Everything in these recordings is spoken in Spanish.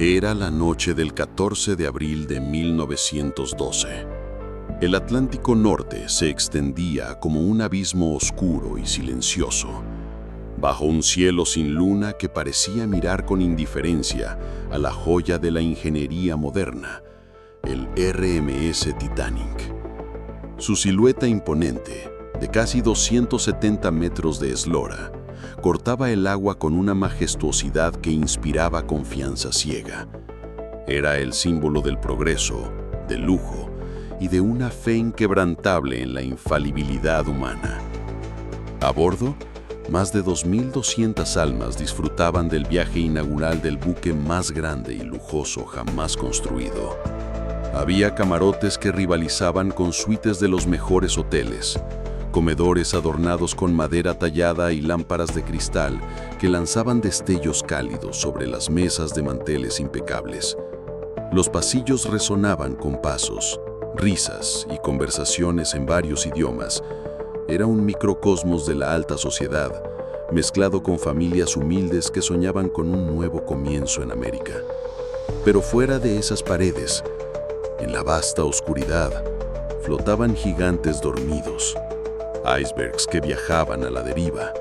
Era la noche del 14 de abril de 1912. El Atlántico Norte se extendía como un abismo oscuro y silencioso, bajo un cielo sin luna que parecía mirar con indiferencia a la joya de la ingeniería moderna, el RMS Titanic. Su silueta imponente, de casi 270 metros de eslora, cortaba el agua con una majestuosidad que inspiraba confianza ciega. Era el símbolo del progreso, del lujo y de una fe inquebrantable en la infalibilidad humana. A bordo, más de 2.200 almas disfrutaban del viaje inaugural del buque más grande y lujoso jamás construido. Había camarotes que rivalizaban con suites de los mejores hoteles, comedores adornados con madera tallada y lámparas de cristal que lanzaban destellos cálidos sobre las mesas de manteles impecables. Los pasillos resonaban con pasos, risas y conversaciones en varios idiomas. Era un microcosmos de la alta sociedad, mezclado con familias humildes que soñaban con un nuevo comienzo en América. Pero fuera de esas paredes, en la vasta oscuridad, flotaban gigantes dormidos, icebergs que viajaban a la deriva,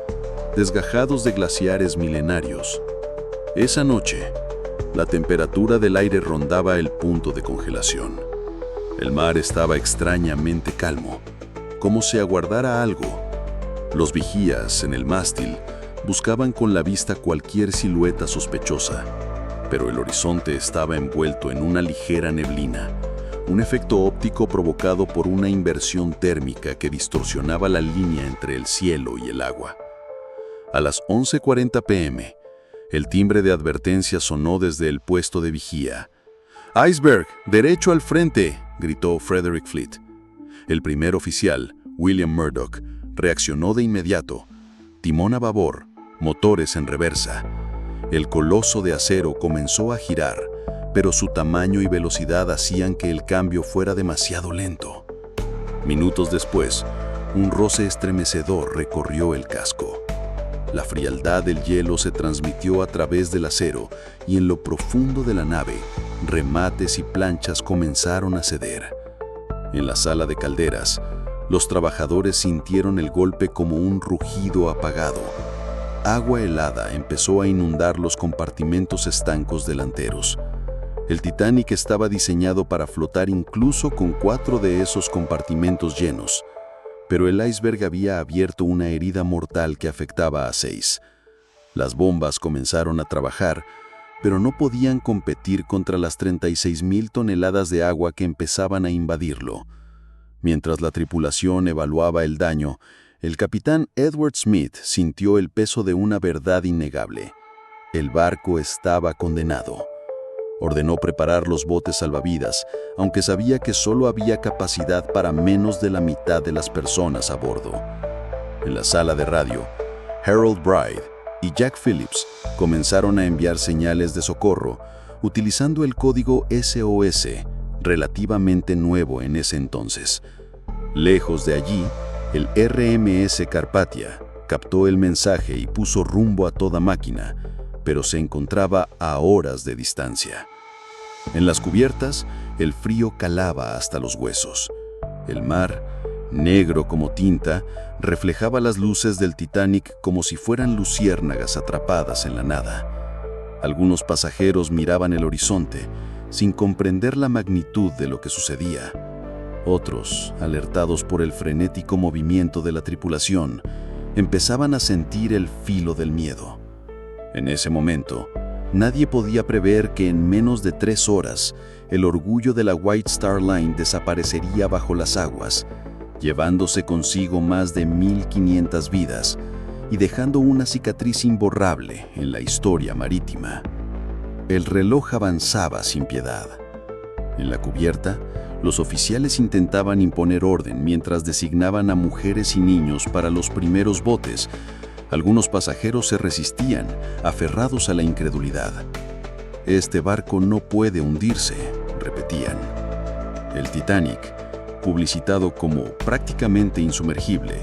desgajados de glaciares milenarios. Esa noche, la temperatura del aire rondaba el punto de congelación. El mar estaba extrañamente calmo, como si aguardara algo. Los vigías en el mástil buscaban con la vista cualquier silueta sospechosa, pero el horizonte estaba envuelto en una ligera neblina, un efecto óptico provocado por una inversión térmica que distorsionaba la línea entre el cielo y el agua. A las 11:40 p.m., el timbre de advertencia sonó desde el puesto de vigía. «¡Iceberg, derecho al frente!», gritó Frederick Fleet. El primer oficial, William Murdoch, reaccionó de inmediato. Timón a babor, motores en reversa. El coloso de acero comenzó a girar, pero su tamaño y velocidad hacían que el cambio fuera demasiado lento. Minutos después, un roce estremecedor recorrió el casco. La frialdad del hielo se transmitió a través del acero y en lo profundo de la nave, remates y planchas comenzaron a ceder. En la sala de calderas, los trabajadores sintieron el golpe como un rugido apagado. Agua helada empezó a inundar los compartimentos estancos delanteros. El Titanic estaba diseñado para flotar incluso con 4 de esos compartimentos llenos, pero el iceberg había abierto una herida mortal que afectaba a 6. Las bombas comenzaron a trabajar, pero no podían competir contra las 36.000 toneladas de agua que empezaban a invadirlo. Mientras la tripulación evaluaba el daño, el capitán Edward Smith sintió el peso de una verdad innegable. El barco estaba condenado. Ordenó preparar los botes salvavidas, aunque sabía que solo había capacidad para menos de la mitad de las personas a bordo. En la sala de radio, Harold Bride y Jack Phillips comenzaron a enviar señales de socorro, utilizando el código SOS, relativamente nuevo en ese entonces. Lejos de allí, el RMS Carpathia captó el mensaje y puso rumbo a toda máquina, pero se encontraba a horas de distancia. En las cubiertas, el frío calaba hasta los huesos. El mar, negro como tinta, reflejaba las luces del Titanic como si fueran luciérnagas atrapadas en la nada. Algunos pasajeros miraban el horizonte, sin comprender la magnitud de lo que sucedía. Otros, alertados por el frenético movimiento de la tripulación, empezaban a sentir el filo del miedo. En ese momento, nadie podía prever que en menos de 3 horas, el orgullo de la White Star Line desaparecería bajo las aguas, llevándose consigo más de 1.500 vidas y dejando una cicatriz imborrable en la historia marítima. El reloj avanzaba sin piedad. En la cubierta, los oficiales intentaban imponer orden mientras designaban a mujeres y niños para los primeros botes. Algunos pasajeros se resistían, aferrados a la incredulidad. «Este barco no puede hundirse», repetían. El Titanic, publicitado como prácticamente insumergible,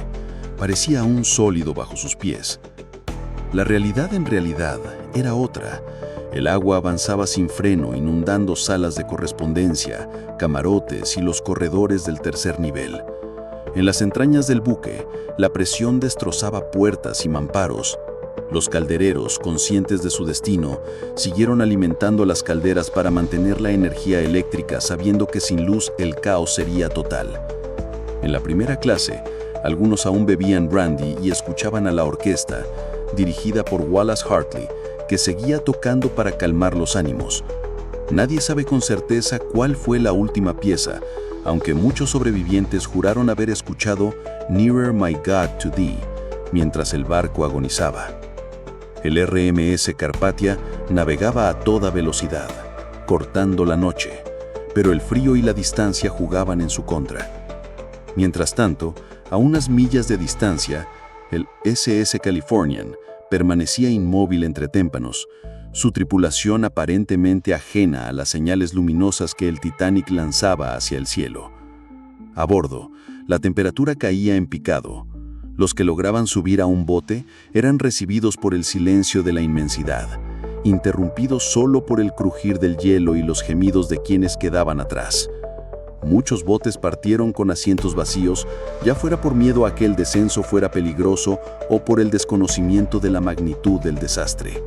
parecía aún sólido bajo sus pies. La realidad en realidad era otra. El agua avanzaba sin freno, inundando salas de correspondencia, camarotes y los corredores del tercer nivel. En las entrañas del buque, la presión destrozaba puertas y mamparos. Los caldereros, conscientes de su destino, siguieron alimentando las calderas para mantener la energía eléctrica, sabiendo que sin luz el caos sería total. En la primera clase, algunos aún bebían brandy y escuchaban a la orquesta, dirigida por Wallace Hartley, que seguía tocando para calmar los ánimos. Nadie sabe con certeza cuál fue la última pieza, aunque muchos sobrevivientes juraron haber escuchado Nearer My God to Thee, mientras el barco agonizaba. El RMS Carpathia navegaba a toda velocidad, cortando la noche, pero el frío y la distancia jugaban en su contra. Mientras tanto, a unas millas de distancia, el SS Californian permanecía inmóvil entre témpanos, su tripulación aparentemente ajena a las señales luminosas que el Titanic lanzaba hacia el cielo. A bordo, la temperatura caía en picado. Los que lograban subir a un bote eran recibidos por el silencio de la inmensidad, interrumpidos solo por el crujir del hielo y los gemidos de quienes quedaban atrás. Muchos botes partieron con asientos vacíos, ya fuera por miedo a que el descenso fuera peligroso o por el desconocimiento de la magnitud del desastre.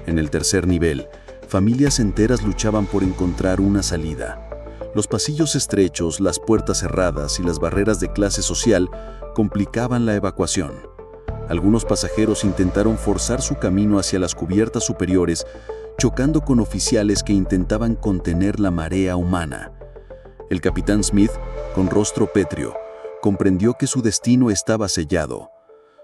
En el tercer nivel, familias enteras luchaban por encontrar una salida. Los pasillos estrechos, las puertas cerradas y las barreras de clase social complicaban la evacuación. Algunos pasajeros intentaron forzar su camino hacia las cubiertas superiores, chocando con oficiales que intentaban contener la marea humana. El capitán Smith, con rostro pétreo, comprendió que su destino estaba sellado.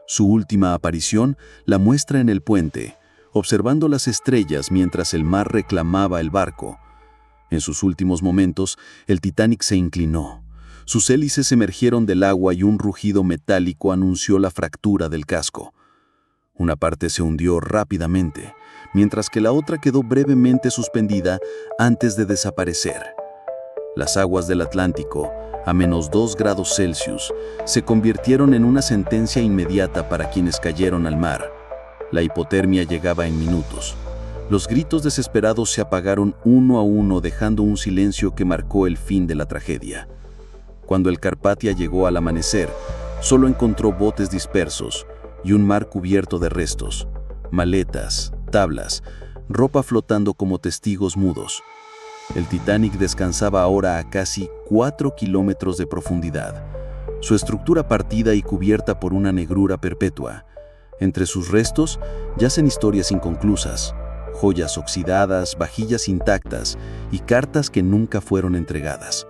Su última aparición la muestra en el puente, observando las estrellas mientras el mar reclamaba el barco. En sus últimos momentos, el Titanic se inclinó. Sus hélices emergieron del agua y un rugido metálico anunció la fractura del casco. Una parte se hundió rápidamente, mientras que la otra quedó brevemente suspendida antes de desaparecer. Las aguas del Atlántico, a -2 grados Celsius, se convirtieron en una sentencia inmediata para quienes cayeron al mar. La hipotermia llegaba en minutos. Los gritos desesperados se apagaron uno a uno, dejando un silencio que marcó el fin de la tragedia. Cuando el Carpathia llegó al amanecer, solo encontró botes dispersos y un mar cubierto de restos, maletas, tablas, ropa flotando como testigos mudos. El Titanic descansaba ahora a casi 4 kilómetros de profundidad, su estructura partida y cubierta por una negrura perpetua. Entre sus restos yacen historias inconclusas, joyas oxidadas, vajillas intactas y cartas que nunca fueron entregadas.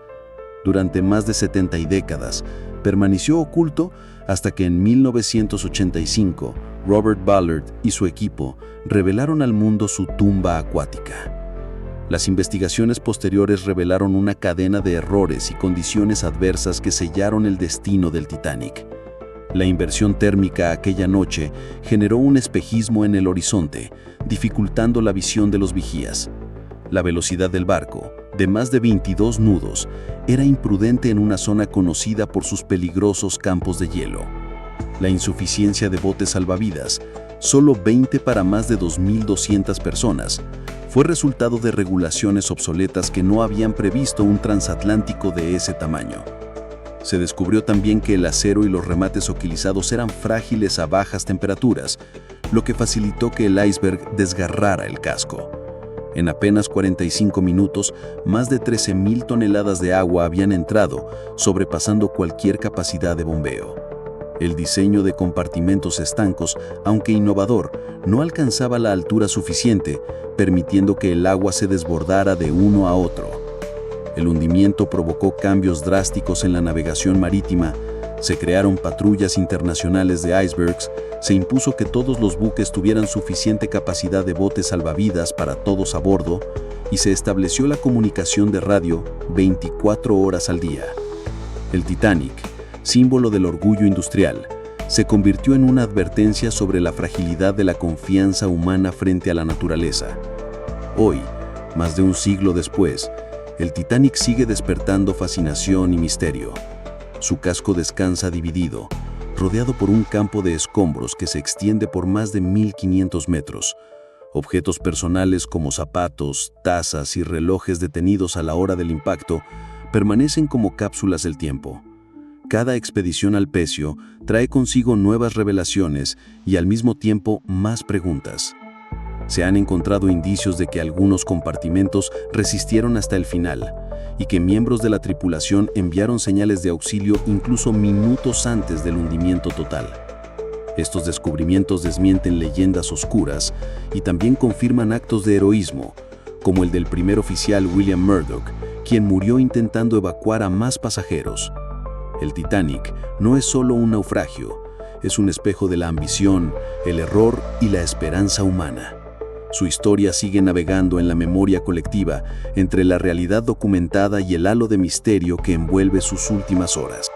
Durante más de 70 décadas, permaneció oculto hasta que en 1985 Robert Ballard y su equipo revelaron al mundo su tumba acuática. Las investigaciones posteriores revelaron una cadena de errores y condiciones adversas que sellaron el destino del Titanic. La inversión térmica aquella noche generó un espejismo en el horizonte, dificultando la visión de los vigías. La velocidad del barco, de más de 22 nudos, era imprudente en una zona conocida por sus peligrosos campos de hielo. La insuficiencia de botes salvavidas, solo 20 para más de 2.200 personas, fue resultado de regulaciones obsoletas que no habían previsto un transatlántico de ese tamaño. Se descubrió también que el acero y los remates oquilizados eran frágiles a bajas temperaturas, lo que facilitó que el iceberg desgarrara el casco. En apenas 45 minutos, más de 13.000 toneladas de agua habían entrado, sobrepasando cualquier capacidad de bombeo. El diseño de compartimentos estancos, aunque innovador, no alcanzaba la altura suficiente, permitiendo que el agua se desbordara de uno a otro. El hundimiento provocó cambios drásticos en la navegación marítima, se crearon patrullas internacionales de icebergs, se impuso que todos los buques tuvieran suficiente capacidad de botes salvavidas para todos a bordo y se estableció la comunicación de radio 24 horas al día. El Titanic, símbolo del orgullo industrial, se convirtió en una advertencia sobre la fragilidad de la confianza humana frente a la naturaleza. Hoy, más de un siglo después, el Titanic sigue despertando fascinación y misterio. Su casco descansa dividido, rodeado por un campo de escombros que se extiende por más de 1.500 metros, Objetos personales como zapatos, tazas y relojes detenidos a la hora del impacto permanecen como cápsulas del tiempo. Cada expedición al pecio trae consigo nuevas revelaciones y al mismo tiempo más preguntas. Se han encontrado indicios de que algunos compartimentos resistieron hasta el final y que miembros de la tripulación enviaron señales de auxilio incluso minutos antes del hundimiento total. Estos descubrimientos desmienten leyendas oscuras y también confirman actos de heroísmo, como el del primer oficial William Murdoch, quien murió intentando evacuar a más pasajeros. El Titanic no es solo un naufragio, es un espejo de la ambición, el error y la esperanza humana. Su historia sigue navegando en la memoria colectiva entre la realidad documentada y el halo de misterio que envuelve sus últimas horas.